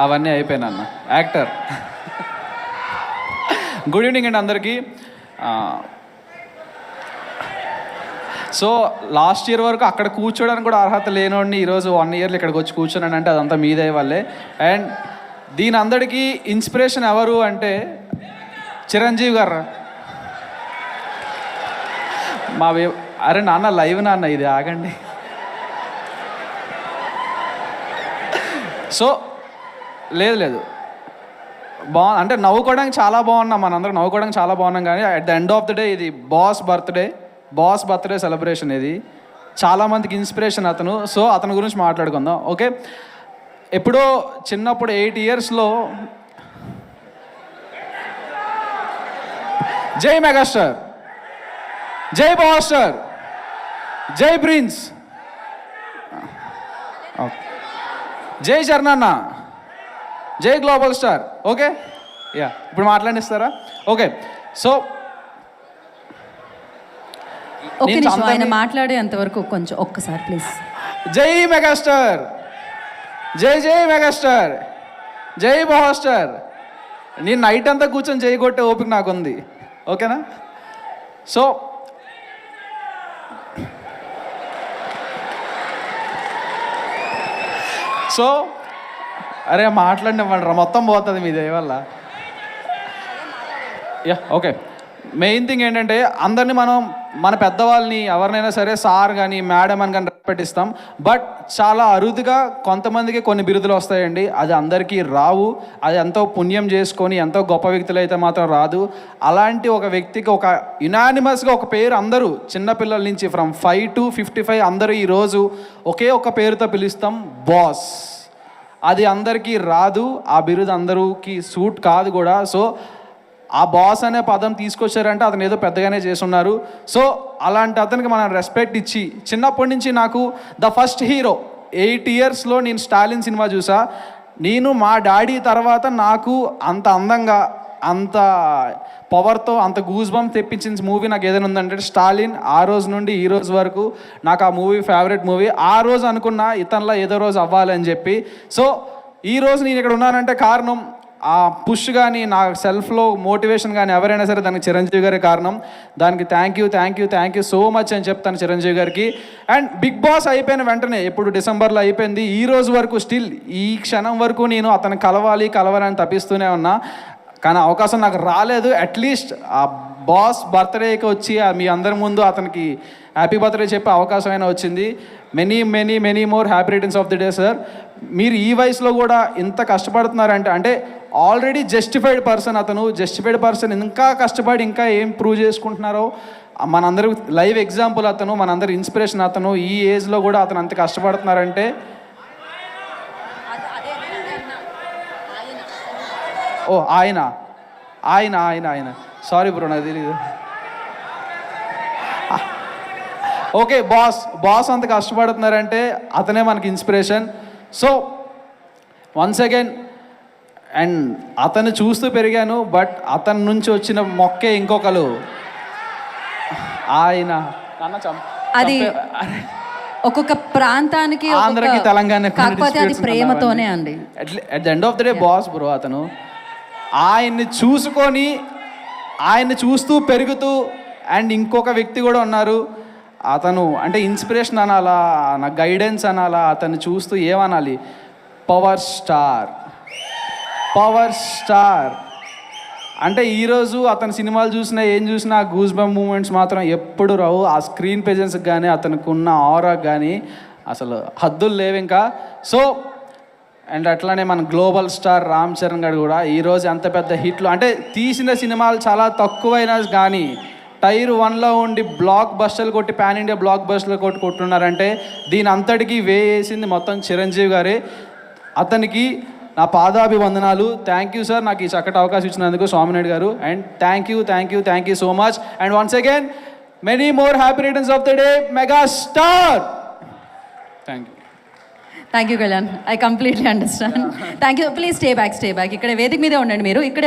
అవన్నీ అయిపోయినా అన్న యాక్టర్. గుడ్ ఈవినింగ్ అండి అందరికీ. సో లాస్ట్ ఇయర్ వరకు అక్కడ కూర్చోడానికి కూడా అర్హత లేనోడిని ఈరోజు 1 ఇయర్లో ఇక్కడికి వచ్చి కూర్చోనండి అంటే అదంతా మీదే వాళ్ళే. అండ్ దీని అందరికీ ఇన్స్పిరేషన్ ఎవరు అంటే చిరంజీవి గారు. అరే నాన్న లైవ్ నాన్న ఇది ఆగండి. సో లేదు అంటే నవ్వుకోవడానికి చాలా బాగున్నాం, మనందరం నవ్వుకోవడానికి చాలా బాగున్నాం. కానీ at the end of the day ఇది బాస్ బర్త్డే సెలబ్రేషన్. ఇది చాలామందికి ఇన్స్పిరేషన్ అతను. సో అతని గురించి మాట్లాడుకుందాం. ఓకే, ఎప్పుడో చిన్నప్పుడు 8 ఇయర్స్లో జై మెగాస్టార్, జై పవర్ స్టార్, జై ప్రిన్స్, జై చరణన్న, జై గ్లోబల్ స్టార్. ఓకే యా, ఇప్పుడు మాట్లాడిస్తారా? ఓకే, సో ఆయన మాట్లాడే అంతవరకు కొంచెం ఒక్కసారి ప్లీజ్. జై మెగాస్టార్, జై మెగాస్టార్, జై పవర్ స్టార్. నేను నైట్ అంతా కూర్చొని జై కొట్టే ఓపిక నాకుంది. ఓకేనా? సో అరే మాట్లాడినవ్వండి, మొత్తం పోతుంది మీ దయ వల్ల. యా ఓకే, మెయిన్ థింగ్ ఏంటంటే అందరినీ మనం మన పెద్దవాళ్ళని ఎవరినైనా సరే సార్ కానీ మేడం అని కానీ పెట్టిస్తాం. బట్ చాలా అరుదుగా కొంతమందికి కొన్ని బిరుదులు వస్తాయండి. అది అందరికీ రావు. అది ఎంతో పుణ్యం చేసుకొని ఎంతో గొప్ప వ్యక్తులు అయితే మాత్రం రాదు. అలాంటి ఒక వ్యక్తికి ఒక యునానిమస్గా ఒక పేరు అందరూ చిన్నపిల్లల నుంచి ఫ్రమ్ 5 to 55 అందరూ ఈరోజు ఒకే ఒక పేరుతో పిలుస్తాం, బాస్. అది అందరికీ రాదు, ఆ బిరుదు అందరికీ సూట్ కాదు కూడా. సో ఆ బాస్ అనే పదం తీసుకొచ్చారంటే అతను ఏదో పెద్దగానే చేస్తున్నారు. సో అలాంటి అతనికి మనం రెస్పెక్ట్ ఇచ్చి, చిన్నప్పటి నుంచి నాకు ద ఫస్ట్ హీరో 8 ఇయర్స్లో నేను స్టాలిన్ సినిమా చూసా. నేను మా డాడీ తర్వాత నాకు అంత అందంగా అంత పవర్తో అంత గూస్ బంప్ తెప్పించిన మూవీ నాకు ఏదైనా ఉందంటే స్టాలిన్. ఆ రోజు నుండి ఈ రోజు వరకు నాకు ఆ మూవీ ఫేవరెట్ మూవీ. ఆ రోజు అనుకున్నా ఇతనిలో ఏదో రోజు అవ్వాలని చెప్పి. సో ఈ రోజు నేను ఇక్కడ ఉన్నానంటే కారణం ఆ పుష్ కానీ నా సెల్ఫ్లో మోటివేషన్ కానీ ఎవరైనా సరే దానికి చిరంజీవి గారే కారణం. దానికి థ్యాంక్ యూ సో మచ్ అని చెప్తాను చిరంజీవి గారికి. అండ్ బిగ్ బాస్ అయిపోయిన వెంటనే ఇప్పుడు డిసెంబర్లో అయిపోయింది, ఈ రోజు వరకు స్టిల్ ఈ క్షణం వరకు నేను అతను కలవాలని తప్పిస్తూనే ఉన్నా. కానీ అవకాశం నాకు రాలేదు. అట్లీస్ట్ ఆ బాస్ బర్త్డేకి వచ్చి మీ అందరి ముందు అతనికి హ్యాపీ బర్త్డే చెప్పే అవకాశం అయినా వచ్చింది. Many more happy returns of the day sir. మీరు ఈ వయసులో కూడా ఇంత కష్టపడుతున్నారంటే అంటే ఆల్రెడీ జస్టిఫైడ్ పర్సన్ ఇంకా కష్టపడి ఇంకా ఏం ప్రూవ్ చేసుకుంటున్నారో మనందరూ లైవ్ ఎగ్జాంపుల్ అతను, మనందరి ఇన్స్పిరేషన్ అతను. ఈ ఏజ్లో కూడా అతను అంత కష్టపడుతున్నారంటే ఓ ఆయన సారీ బ్రో నాకు తెలీదు. ఓకే, బాస్ అంత కష్టపడుతున్నారంటే అతనే మనకి inspiration. So once again and అతన్ని చూస్తూ పెరిగాను. బట్ అతని నుంచి వచ్చిన మొక్కే ఇంకొకరు ఆయన. అది ఒక్కొక్క ప్రాంతానికి ఆంధ్రకి తెలంగాణ కాకపోతే అది ప్రేమతోనే అండి. At the end of the day boss bro అతను. ఆయన్ని చూస్తూ పెరుగుతూ అండ్ ఇంకొక వ్యక్తి కూడా ఉన్నారు. అతను అంటే ఇన్స్పిరేషన్ అనాలా, నా గైడెన్స్ అనాలా, అతన్ని చూస్తూ ఏమనాలి, పవర్ స్టార్ అంటే ఈరోజు అతని సినిమాలు ఏం చూసినా గూస్ బంప్ మూమెంట్స్ మాత్రం ఎప్పుడు రావు. ఆ స్క్రీన్ ప్రెజెన్స్కి కానీ అతనికి ఉన్న ఆరాకి కానీ అసలు హద్దులు లేవు ఇంకా. సో అండ్ అట్లానే మన గ్లోబల్ స్టార్ రామ్ చరణ్ గారు కూడా ఈరోజు అంత పెద్ద హిట్లు అంటే తీసిన సినిమాలు చాలా తక్కువైనా కానీ టైర్ 1లో ఉండి బ్లాక్ బస్టర్లు కొట్టి పాన్ ఇండియా బ్లాక్ బస్టర్లు కొట్టున్నారంటే దీని అంతటికీ వేసింది మొత్తం చిరంజీవి గారే. అతనికి నా పాదాభివందనాలు. థ్యాంక్ యూ సార్, నాకు ఈ చక్కటి అవకాశం ఇచ్చినందుకు స్వామినాయుడు గారు. And thank you so much. And once again many more happy returns of the day megastar. Thank you Kalyan, I completely understand. Thank you. Please stay back. ఇక్కడ వేదిక మీదే ఉండండి మీరు. ఇక్కడ